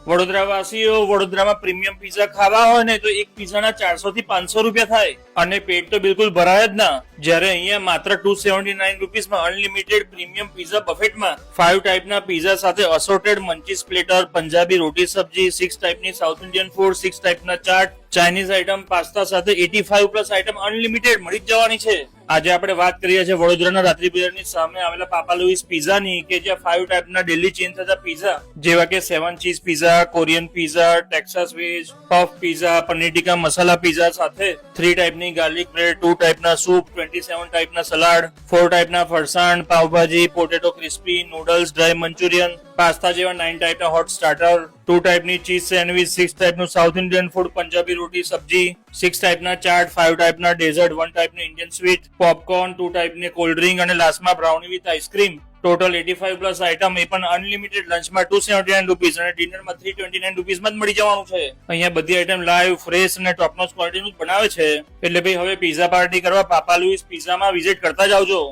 વડોદરાવાસીઓ વડોદરામાં premium pizza ખાવા હોય ને તો એક પીઝાના 400 થી 500 રૂપિયા થાય અને પેટ તો બિલકુલ ભરાય જ ના. જ્યારે અહીંયા માત્ર 279 રૂપીસમાં અનલિમિટેડ પ્રીમિયમ પીઝા બફેટમાં 5 ટાઈપના પીઝા સાથે અસોર્ટેડ મંચીસ પ્લેટર, પંજાબી રોટી સબ્જી, 6 ટાઈપની સાઉથ ઇન્ડિયન ફૂડ, 6 ટાઈપના ચાટ, ચાઇનીઝ આઈટમ, પાસ્તા સાથે 85 પ્લસ આઈટમ અનલિમિટેડ મળી જ જવાની છે. આજે આપણે વાત કરીએ છીએ વડોદરાના રાત્રિ બજારની સામે આવેલા પાપા લુઈસ પીઝાની, કે જ્યાં 5 ટાઈપના ડેલી ચેન્જ થતા પીઝા જેવા કે 7 cheese pizza, Korean pizza, Texas veg, puff pizza, paneer tikka masala pizza સાથે 3 ટાઈપની ગાર્લિક બ્રેડ, 2 ટાઈપના સૂપ, 27 ટાઈપના સલાડ, 4 ટાઈપના ફરસાણ, pav bhaji, potato crispy, noodles, dry Manchurian, pasta જેવા 9 ટાઈપના હોટ સ્ટાર્ટર, 2 ટાઈપની ચીઝ સેન્ડવિચ, 6 ટાઈપનું સાઉથ ઇન્ડિયન ફૂડ, પંજાબી રોટી સબ્જી, 6 ટાઈપના ચાટ, 5 ટાઈપના ડેઝર્ટ, 1 ટાઈપનું ઇન્ડિયન સ્વીટ, પોપકોર્ન, 2 ટાઈપની કોલ્ડ ડ્રિંક અને લાસ્ટમાં brownie with ice cream. Total 85 plus item, એ પણ અનલિમિટેડ. લંચમાં 279 રૂપીસ અને ડિનરમાં 329 રૂપીસમાં જ મળી જવાનું છે. અહીંયા બધી આઈટમ લાઈવ, ફ્રેશ અને ટોપ નોચ ક્વોલિટીનું જ બનાવે છે. એટલે ભાઈ હવે પીઝા પાર્ટી કરવા પાપા લુઈસ પીઝામાં વિઝિટ કરતા જ આવજો.